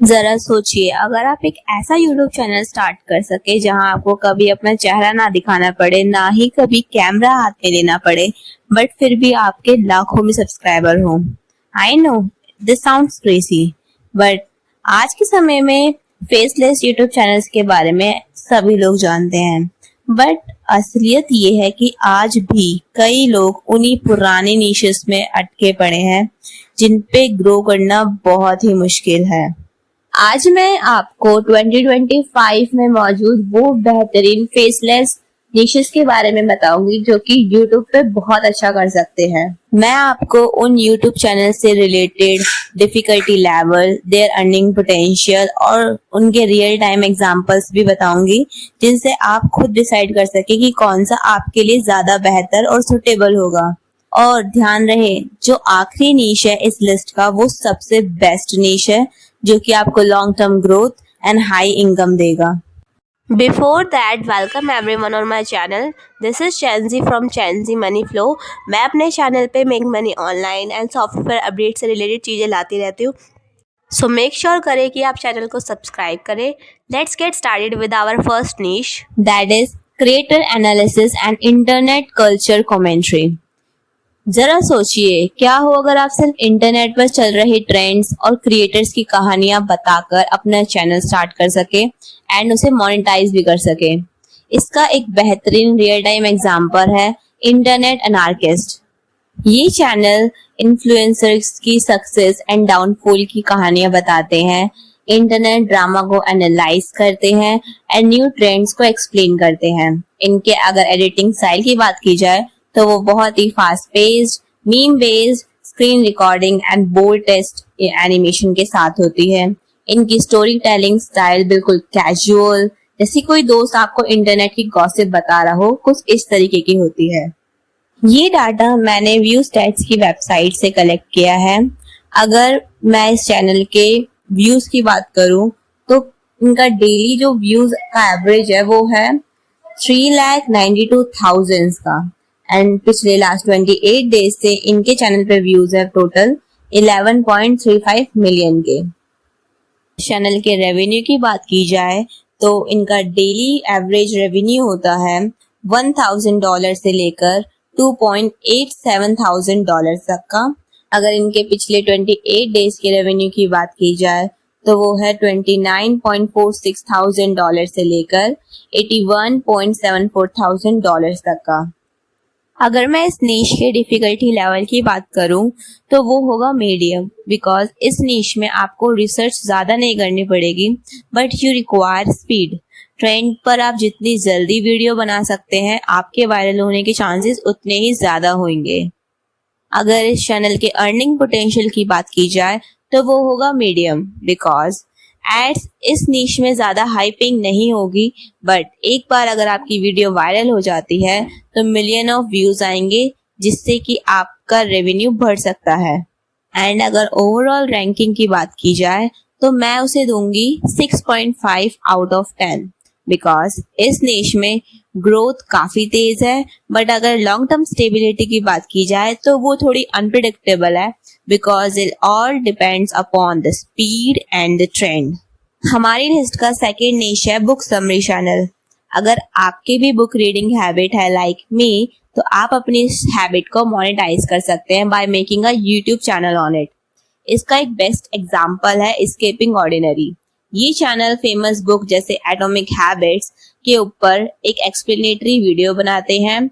जरा सोचिए, अगर आप एक ऐसा YouTube चैनल स्टार्ट कर सके जहां आपको कभी अपना चेहरा ना दिखाना पड़े, ना ही कभी कैमरा हाथ में लेना पड़े, बट फिर भी आपके लाखों में सब्सक्राइबर हो। I know this sounds crazy, but आज के समय में फेसलेस YouTube चैनल्स के बारे में सभी लोग जानते हैं। बट असलियत ये है कि आज भी कई लोग उन्हीं पुराने नीशेस में अटके पड़े हैं जिन पे ग्रो करना बहुत ही मुश्किल है। आज मैं आपको 2025 में मौजूद वो बेहतरीन फेसलेस निशेस के बारे में बताऊंगी जो कि YouTube पे बहुत अच्छा कर सकते हैं। मैं आपको उन YouTube चैनल से related difficulty level, their earning potential और उनके रियल टाइम एग्जांपल्स भी बताऊंगी, जिनसे आप खुद डिसाइड कर सके कि कौन सा आपके लिए ज्यादा बेहतर और सुटेबल होगा। और ध्यान रहे, जो आखिरी नीश है इस लिस्ट का वो सबसे बेस्ट नीश है जो कि आपको long term growth and high income देगा। Before that, welcome everyone on my channel. This is Changi from Changi money flow. मैं अपने चैनल पे make money online and software update से रिलेटेड चीज़ें लाती रहती हूँ, सो मेक श्योर करें कि आप चैनल को सब्सक्राइब करें। Let's get started with our first niche, that is creator analysis and internet culture commentary. जरा सोचिए, क्या हो अगर आप सिर्फ इंटरनेट पर चल रहे ट्रेंड्स और क्रिएटर्स की कहानियां बताकर अपना चैनल स्टार्ट कर सके एंड उसे मोनेटाइज भी कर सके। इसका एक बेहतरीन रियल टाइम एग्जांपल है इंटरनेट अनार्किस्ट। ये चैनल इन्फ्लुएंसर्स की सक्सेस एंड डाउनफॉल की कहानियां बताते हैं, इंटरनेट ड्रामा को एनालाइज करते हैं एंड न्यू ट्रेंड्स को एक्सप्लेन करते हैं। इनके अगर एडिटिंग स्टाइल की बात की जाए तो वो बहुत ही fast paced, meme based, screen recording and bold text animation के साथ होती है। इनकी स्टोरी टेलिंग स्टाइल बिल्कुल कैजुअल, जैसे कोई दोस्त आपको इंटरनेट की गॉसिप बता रहा हो, कुछ इस तरीके की होती है। ये डाटा मैंने व्यू स्टैट्स की वेबसाइट से कलेक्ट किया है। अगर मैं इस चैनल के व्यूज की बात करूं तो इनका डेली जो व्यूज का एवरेज है वो है 3,92,000 का एंड पिछले लास्ट 28 डेज से इनके चैनल पे व्यूज है टोटल 11.35 मिलियन के। चैनल के रेवेन्यू की बात की जाए तो इनका डेली एवरेज रेवेन्यू होता है $1,000 से लेकर $2.87,000 तक का। अगर इनके पिछले 28 डेज के रेवेन्यू की बात की जाए तो वो है $29.46,000 से लेकर $81.74,000 तक का। अगर मैं इस नीश के डिफिकल्टी लेवल की बात करूं तो वो होगा मीडियम, बिकॉज इस नीश में आपको रिसर्च ज्यादा नहीं करनी पड़ेगी, but you require speed. Trend पर आप जितनी जल्दी वीडियो बना सकते हैं, आपके वायरल होने के चांसेस उतने ही ज्यादा होंगे। अगर इस चैनल के अर्निंग पोटेंशियल की बात की जाए तो वो होगा मीडियम, बिकॉज एड्स इस नीश में ज्यादा हाइपिंग नहीं होगी, बट एक बार अगर आपकी वीडियो वायरल हो जाती है तो मिलियन ऑफ व्यूज आएंगे, जिससे कि आपका रेवेन्यू बढ़ सकता है। एंड अगर ओवरऑल रैंकिंग की बात की जाए तो मैं उसे दूंगी 6.5 आउट ऑफ 10, बिकॉज इस नीश में ग्रोथ काफी तेज है, बट अगर लॉन्ग टर्म स्टेबिलिटी की बात की जाए तो वो थोड़ी अनप्रिडिक्टेबल है, because it all depends upon the speed and the trend. हमारी लिस्ट का सेकेंड नीश है बुक समरी चैनल। अगर आपकी भी बुक रीडिंग हैबिट है लाइक मी, तो आप अपनी इस हैबिट को मोनेटाइज कर सकते हैं by making a YouTube channel on it. इसका एक बेस्ट एग्जाम्पल है एस्केपिंग ऑर्डिनरी। ये चैनल फेमस बुक जैसे एटॉमिक हैबिट्स के ऊपर एक एक्सप्लेनेटरी वीडियो बनाते हैं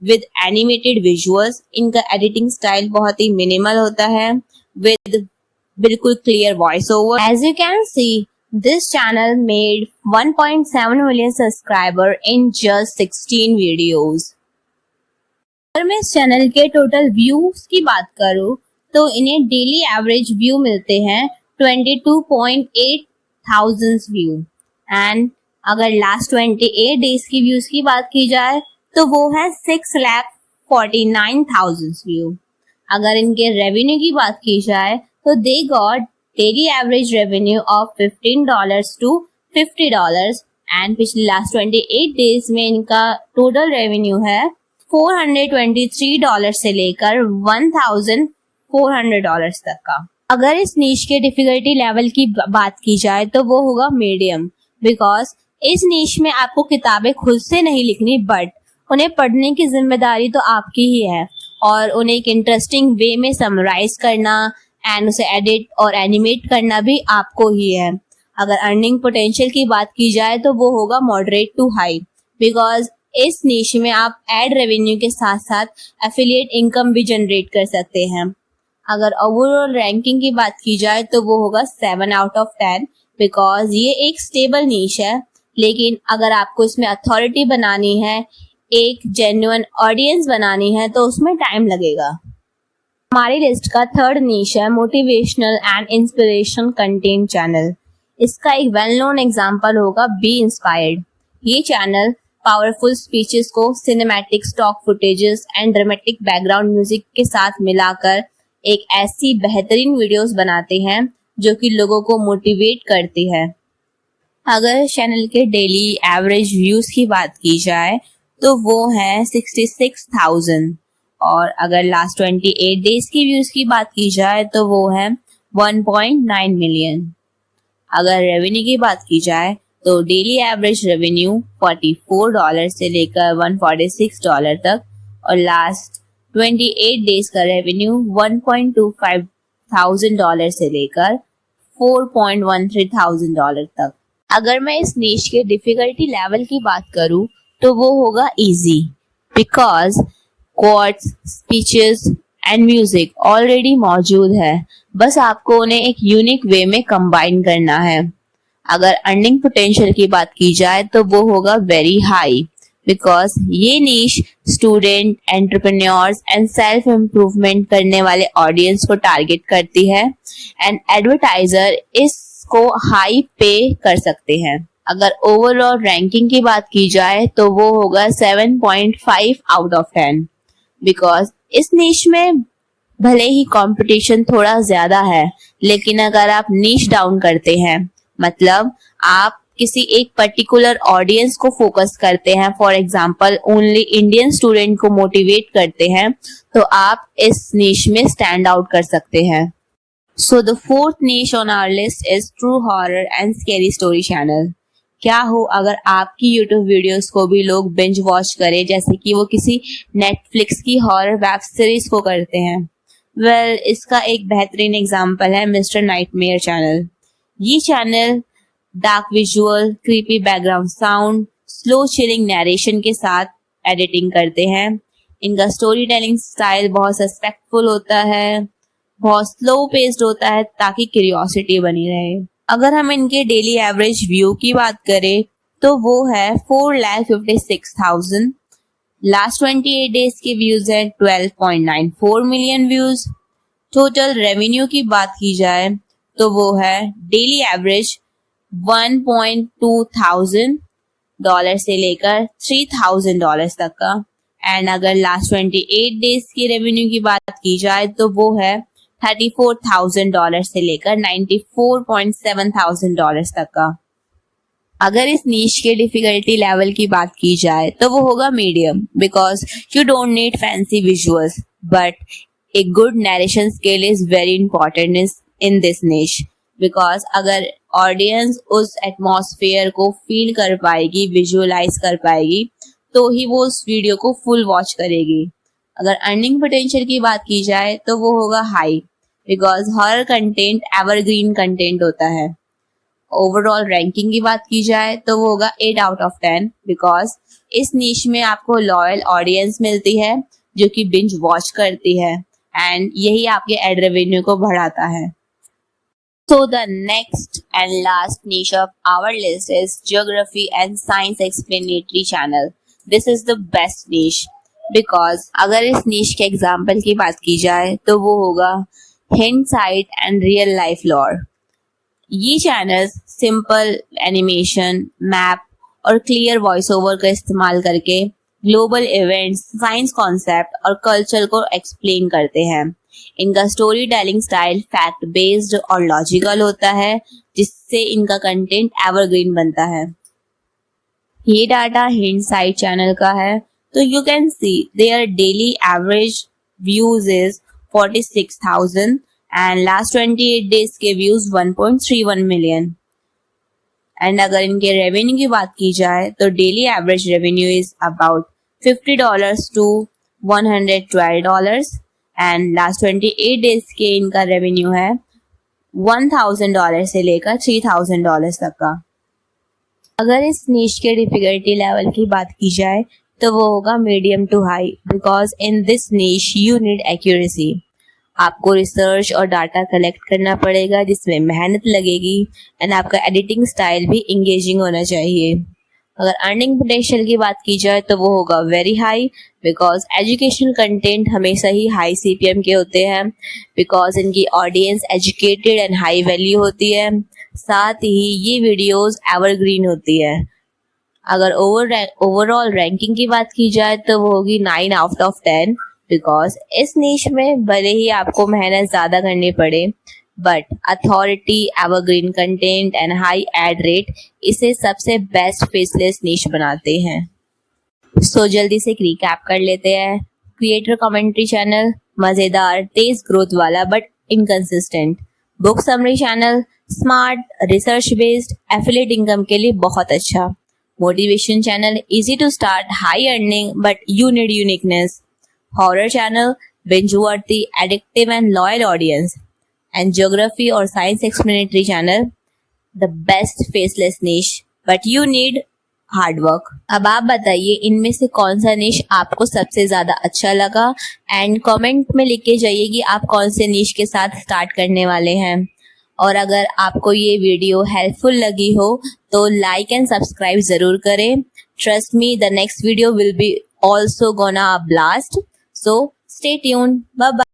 विद एनिमेटेड विजुअल्स। इनका एडिटिंग स्टाइल बहुत ही मिनिमल होता है विद बिल्कुल clear voice over. As you can see, this channel made 1.7 million subscriber in just 16 videos. अगर मैं इस चैनल के टोटल व्यूज की बात करूं तो इन्हें डेली एवरेज व्यू मिलते हैं 22.8 थाउजेंड व्यू, एंड अगर लास्ट 28 डेज की व्यूज की बात की जाए तो वो है 6,49,000 व्यू। अगर इनके रेवेन्यू की बात की जाए तो they got daily average revenue of $15 to $50, and पिछले लास्ट 28 डेज में इनका टोटल रेवेन्यू है $423 से लेकर $1,400 तक का। अगर इस नीश के डिफिकल्टी लेवल की बात की जाए तो वो होगा मीडियम, बिकॉज इस नीश में आपको किताबें खुद से नहीं लिखनी, बट उन्हें पढ़ने की जिम्मेदारी तो आपकी ही है और उन्हें एक इंटरेस्टिंग वे में समराइज करना एंड उसे एडिट और एनिमेट करना भी आपको ही है। अगर अर्निंग पोटेंशियल की बात की जाए तो वो होगा मॉडरेट टू हाई, बिकॉज इस नीश में आप एड रेवेन्यू के साथ साथ एफिलिएट इनकम भी जनरेट कर सकते हैं। अगर ओवरऑल रैंकिंग की बात की जाए तो वो होगा 7/10, बिकॉज ये एक स्टेबल नीश है, लेकिन अगर आपको इसमें अथॉरिटी बनानी है, एक जेन्युइन ऑडियंस बनानी है, तो उसमें टाइम लगेगा। हमारी लिस्ट का थर्ड नीश है motivational and inspiration content channel. इसका एक वेल नोन एग्जांपल होगा बी इंस्पायर्ड। ये चैनल पावरफुल स्पीचेस को cinematic stock footages and dramatic background music के साथ मिलाकर एक ऐसी बेहतरीन वीडियोस बनाते हैं जो कि लोगों को मोटिवेट करती है। अगर चैनल के डेली एवरेज व्यूज की बात की जाए तो वो है 66,000 और अगर लास्ट 28 डेज की व्यूज की बात की जाए तो वो है 1.9 मिलियन। अगर रेवेन्यू की बात की जाए तो डेली एवरेज रेवेन्यू $44 से लेकर $146 तक और लास्ट 28 डेज का रेवेन्यू $1.25,000 से लेकर $4.13,000 तक। अगर मैं इस नीश के डिफिकल्टी लेवल की बात करूं तो वो होगा easy, because quotes, speeches and music already मौजूद है, बस आपको उन्हें एक यूनिक वे में कंबाइन करना है। अगर अर्निंग पोटेंशियल की बात की जाए तो वो होगा वेरी हाई, बिकॉज ये niche student, entrepreneurs and self improvement करने वाले ऑडियंस को टारगेट करती है एंड एडवर्टाइजर इसको हाई पे कर सकते हैं। अगर ओवरऑल रैंकिंग की बात की जाए तो वो होगा 7.5/10, बिकॉज इस नीश में भले ही कंपटीशन थोड़ा ज्यादा है, लेकिन अगर आप नीश डाउन करते हैं, मतलब आप किसी एक पर्टिकुलर ऑडियंस को फोकस करते हैं, for example only Indian student को मोटिवेट करते हैं, तो आप इस नीश में स्टैंड आउट कर सकते हैं। So the fourth niche on our list is true horror and scary story channel. क्या हो अगर आपकी यूट्यूब वीडियोस को भी लोग बिंज वॉच करें, जैसे कि वो किसी नेटफ्लिक्स की हॉरर वेब सीरीज को करते हैं। वेल, इसका एक बेहतरीन एग्जांपल है मिस्टर नाइटमेयर चैनल। ये channel dark visual, creepy background sound, slow chilling narration के साथ एडिटिंग करते हैं। इनका स्टोरी टेलिंग स्टाइल बहुत सस्पेक्टफुल होता है, बहुत स्लो पेस्ड होता है ताकि क्यूरियोसिटी बनी रहे। अगर हम इनके डेली एवरेज व्यू की बात करें तो वो है 4,56,000। लास्ट 28 डेज के व्यूज है 12.94 मिलियन व्यूज। टोटल रेवेन्यू की बात की जाए तो वो है डेली एवरेज $1.2,000 से लेकर $3,000 तक का। एंड अगर लास्ट 28 डेज की रेवेन्यू की बात की जाए तो वो है $34,000 से लेकर $94.7,000 तक का। अगर इस नीश के डिफिकल्टी लेवल की बात की जाए तो वो होगा medium, because you don't need fancy visuals, but a good narration skill is very important in this niche, because अगर ऑडियंस उस एटमॉस्फेयर को फील कर पाएगी, विजुअलाइज कर पाएगी, तो ही वो उस वीडियो को फुल वॉच करेगी। अगर अर्निंग पोटेंशियल की बात की जाए तो वो होगा high, because horror content evergreen content होता है। ओवरऑल रैंकिंग की बात की जाए तो वो होगा 8/10, बिकॉज इस नीश में आपको लॉयल ऑडियंस मिलती है जो कि बिंज वॉच करती है एंड यही आपके एड रेवेन्यू को बढ़ाता है। So the next and last niche of our list is Geography and Science Explanatory Channel. This is the best niche because अगर इस niche के एग्जाम्पल की बात की जाए तो वो होगा Hindsight and Real Life Lore. ये चैनल्स सिंपल एनिमेशन, मैप और क्लियर वॉइस ओवर का इस्तेमाल करके ग्लोबल इवेंट्स, साइंस कॉन्सेप्ट और कल्चर को एक्सप्लेन करते हैं। इनका story telling style fact based और लॉजिकल होता है, जिससे इनका कंटेंट एवरग्रीन बनता है। ये डाटा हिंडसाइट चैनल का है, तो you can C their daily average views is 46,000 and last 28 days के व्यूज 1.31 मिलियन। एंड अगर इनके रेवेन्यू की बात की जाए तो daily average revenue is about $50 to $112 and last 28 days के इनका रेवेन्यू है $1,000 से लेकर $3,000 तक का। अगर इस नीश के डिफिकल्टी लेवल की बात की जाए तो वो होगा medium to high, because in this niche you need accuracy. आपको रिसर्च और डाटा कलेक्ट करना पड़ेगा जिसमें मेहनत लगेगी एंड आपका एडिटिंग स्टाइल भी इंगेजिंग होना चाहिए। अगर अर्निंग पोटेंशियल की बात की जाए तो वो होगा very high, because education content हमेशा ही हाई CPM के होते हैं, बिकॉज इनकी audience educated and high value होती है। साथ ही ये वीडियोस एवरग्रीन होती है। अगर ओवरऑल रैंकिंग की बात की जाए तो वो होगी 9 out of 10, बिकॉज इस नीश में भले ही आपको मेहनत ज्यादा करनी पड़े but authority, evergreen content and high ad rate इसे सबसे बेस्ट फेसलेस नीश बनाते हैं। सो जल्दी से रिकैप कर लेते हैं। क्रिएटर कमेंट्री चैनल मजेदार, तेज ग्रोथ वाला but inconsistent. Book summary channel smart, research based, affiliate income के लिए बहुत अच्छा। Motivation channel easy to start, high earning but you need uniqueness. Horror channel binge worthy, addictive and loyal audience. And geography और science explanatory channel the best faceless niche but you need hard work. अब आप बताइए इनमें से कौन सा निश आपको सबसे ज्यादा अच्छा लगा एंड कमेंट में लिख के जाइए कि आप कौन से निश के साथ स्टार्ट करने वाले हैं। और अगर आपको ये वीडियो हेल्पफुल लगी हो तो लाइक एंड सब्सक्राइब जरूर करें। Trust me, the next video will be also gonna blast, so stay tuned. Bye bye.